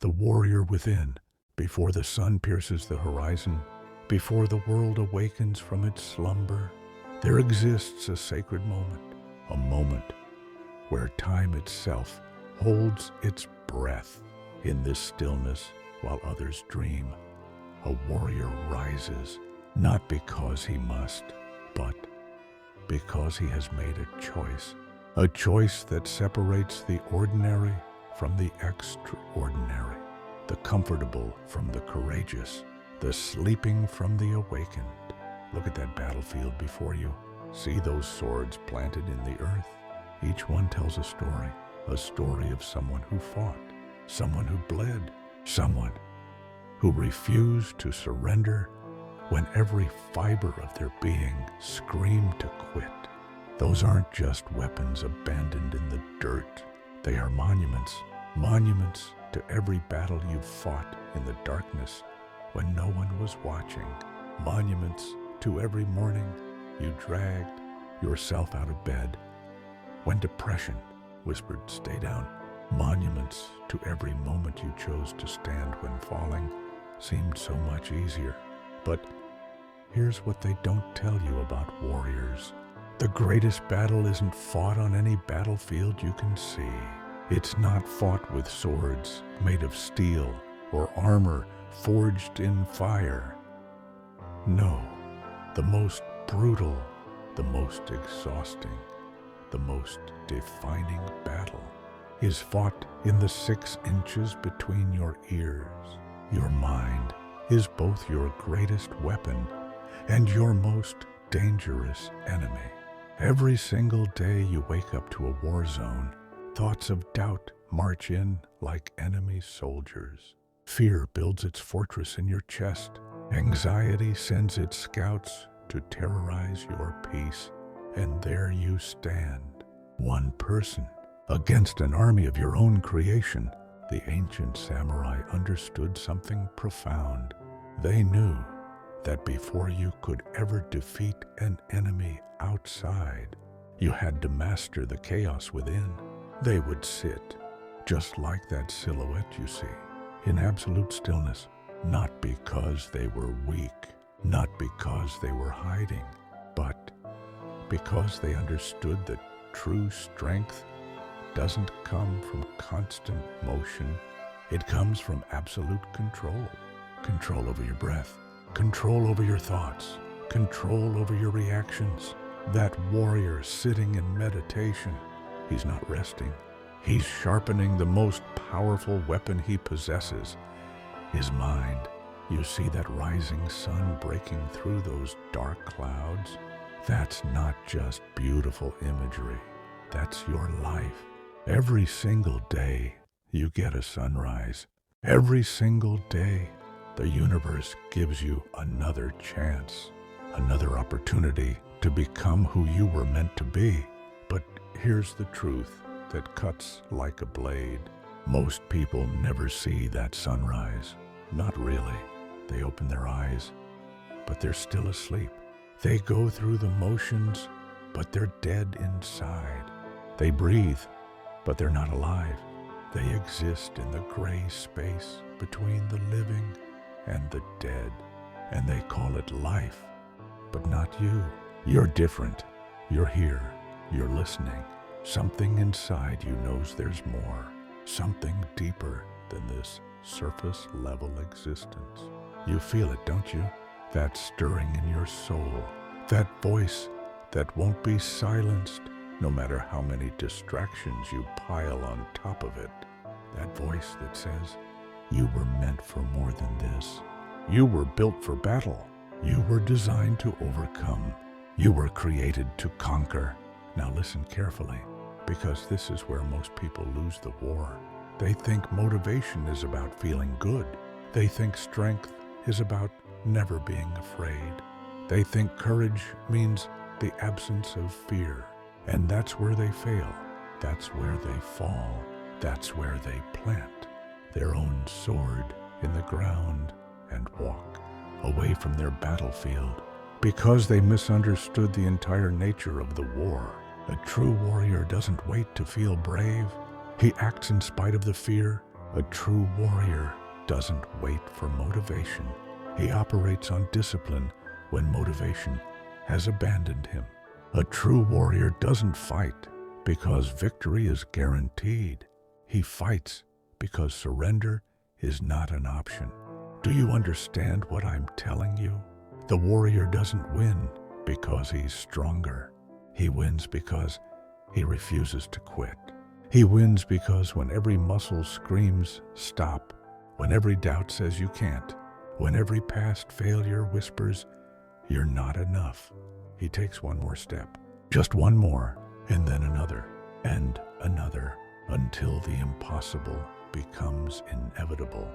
the warrior within, before the sun pierces the horizon, before the world awakens from its slumber, there exists a sacred moment, a moment where time itself holds its breath. In this stillness, while others dream, a warrior rises, not because he must, but because he has made a choice that separates the ordinary from the extraordinary, the comfortable from the courageous, the sleeping from the awakened. Look at that battlefield before you. See those swords planted in the earth? Each one tells a story of someone who fought, someone who bled, someone who refused to surrender when every fiber of their being screamed to quit. Those aren't just weapons abandoned in the dirt. They are monuments to every battle you fought in the darkness when no one was watching. Monuments to every morning you dragged yourself out of bed when depression whispered, "Stay down." Monuments to every moment you chose to stand when falling seemed so much easier. But here's what they don't tell you about warriors. The greatest battle isn't fought on any battlefield you can see. It's not fought with swords made of steel or armor forged in fire. No, the most brutal, the most exhausting, the most defining battle is fought in the 6 inches between your ears. Your mind is both your greatest weapon and your most dangerous enemy. Every single day you wake up to a war zone, thoughts of doubt march in like enemy soldiers. Fear builds its fortress in your chest. Anxiety sends its scouts to terrorize your peace. And there you stand, one person against an army of your own creation. The ancient samurai understood something profound. They knew that before you could ever defeat an enemy outside, you had to master the chaos within. They would sit, just like that silhouette you see, in absolute stillness, not because they were weak, not because they were hiding, but because they understood that true strength doesn't come from constant motion. It comes from absolute control. Control over your breath, control over your thoughts, control over your reactions. That warrior sitting in meditation, he's not resting. He's sharpening the most powerful weapon he possesses, his mind. You see that rising sun breaking through those dark clouds? That's not just beautiful imagery. That's your life. Every single day you get a sunrise. Every single day the universe gives you another chance, another opportunity to become who you were meant to be. But here's the truth that cuts like a blade. Most people never see that sunrise. Not really. They open their eyes, but they're still asleep. They go through the motions, but they're dead inside. They breathe, but they're not alive. They exist in the gray space between the living and the dead, and they call it life. But not you. You're different. You're here. You're listening. Something inside you knows there's more. Something deeper than this surface-level existence. You feel it, don't you? That stirring in your soul. That voice that won't be silenced no matter how many distractions you pile on top of it. That voice that says, you were meant for more than this. You were built for battle. You were designed to overcome. You were created to conquer. Now listen carefully, because this is where most people lose the war. They think motivation is about feeling good. They think strength is about never being afraid. They think courage means the absence of fear. And that's where they fail. That's where they fall. That's where they plant their own sword in the ground and walk away from their battlefield because they misunderstood the entire nature of the war. A true warrior doesn't wait to feel brave. He acts in spite of the fear. A true warrior doesn't wait for motivation. He operates on discipline when motivation has abandoned him. A true warrior doesn't fight because victory is guaranteed. He fights because surrender is not an option. Do you understand what I'm telling you? The warrior doesn't win because he's stronger. He wins because he refuses to quit. He wins because when every muscle screams, stop, when every doubt says you can't, when every past failure whispers, you're not enough, he takes one more step, just one more, and then another, and another, until the impossible becomes inevitable.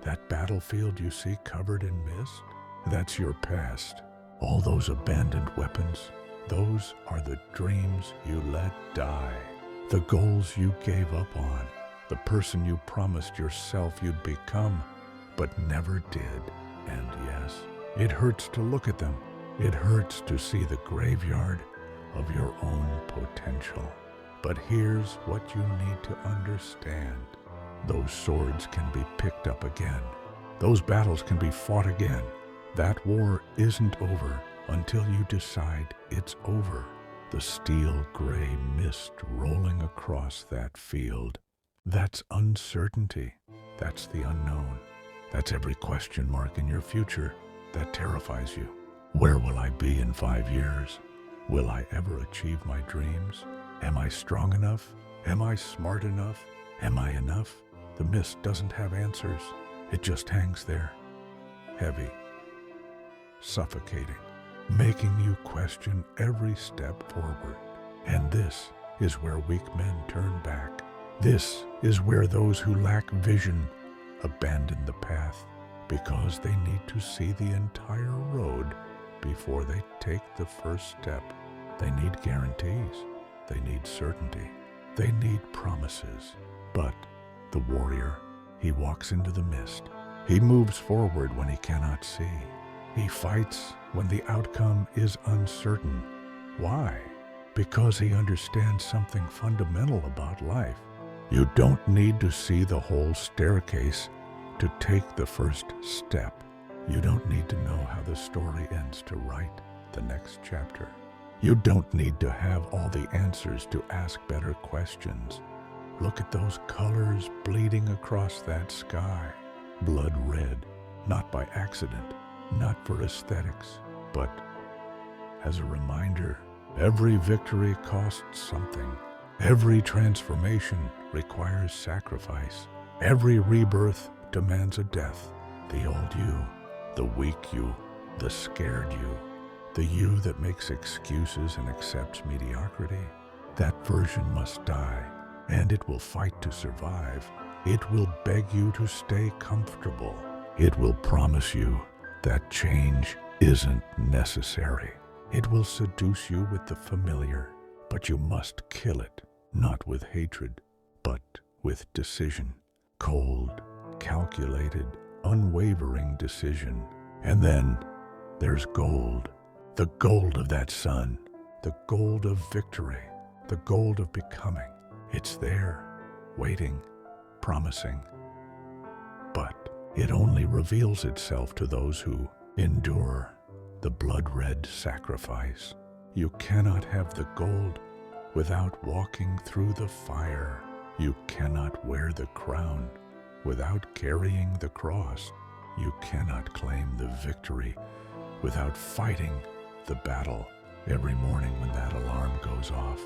That battlefield you see covered in mist, that's your past. All those abandoned weapons, those are the dreams you let die, the goals you gave up on, the person you promised yourself you'd become, but never did. And yes, it hurts to look at them. It hurts to see the graveyard of your own potential. But here's what you need to understand. Those swords can be picked up again. Those battles can be fought again. That war isn't over until you decide it's over. The steel gray mist rolling across that field. That's uncertainty. That's the unknown. That's every question mark in your future that terrifies you. Where will I be in 5 years? Will I ever achieve my dreams? Am I strong enough? Am I smart enough? Am I enough? The mist doesn't have answers. It just hangs there, heavy, suffocating, making you question every step forward. And this is where weak men turn back. This is where those who lack vision abandon the path because they need to see the entire road before they take the first step. They need guarantees. They need certainty. They need promises. But the warrior, he walks into the mist. He moves forward when he cannot see. He fights when the outcome is uncertain. Why? Because he understands something fundamental about life. You don't need to see the whole staircase to take the first step. You don't need to know how the story ends to write the next chapter. You don't need to have all the answers to ask better questions. Look at those colors bleeding across that sky. Blood red, not by accident, not for aesthetics, but as a reminder. Every victory costs something. Every transformation requires sacrifice. Every rebirth demands a death. The old you, the weak you, the scared you, the you that makes excuses and accepts mediocrity, that version must die, and it will fight to survive. It will beg you to stay comfortable. It will promise you that change isn't necessary. It will seduce you with the familiar, but you must kill it, not with hatred, but with decision. Cold, calculated, unwavering decision. And then there's gold, the gold of that sun, the gold of victory, the gold of becoming. It's there, waiting, promising. But it only reveals itself to those who endure the blood-red sacrifice. You cannot have the gold without walking through the fire. You cannot wear the crown without carrying the cross. You cannot claim the victory without fighting the battle. Every morning when that alarm goes off,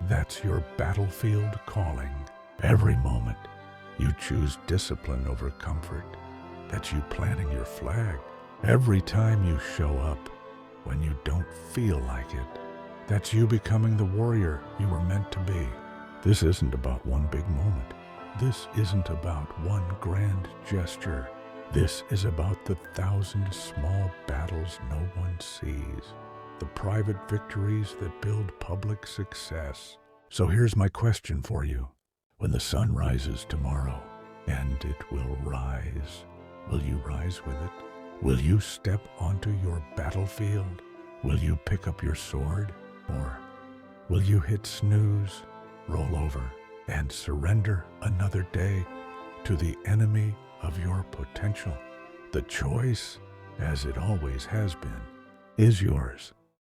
that's your battlefield calling. Every moment you choose discipline over comfort. That's you planting your flag. Every time you show up when you don't feel like it, that's you becoming the warrior you were meant to be. This isn't about one big moment. This isn't about one grand gesture. This is about the 1,000 small battles no one sees, the private victories that build public success. So here's my question for you. When the sun rises tomorrow, and it will rise, will you rise with it? Will you step onto your battlefield? Will you pick up your sword? Or will you hit snooze, roll over, and surrender another day to the enemy of your potential. The choice, as it always has been, is yours.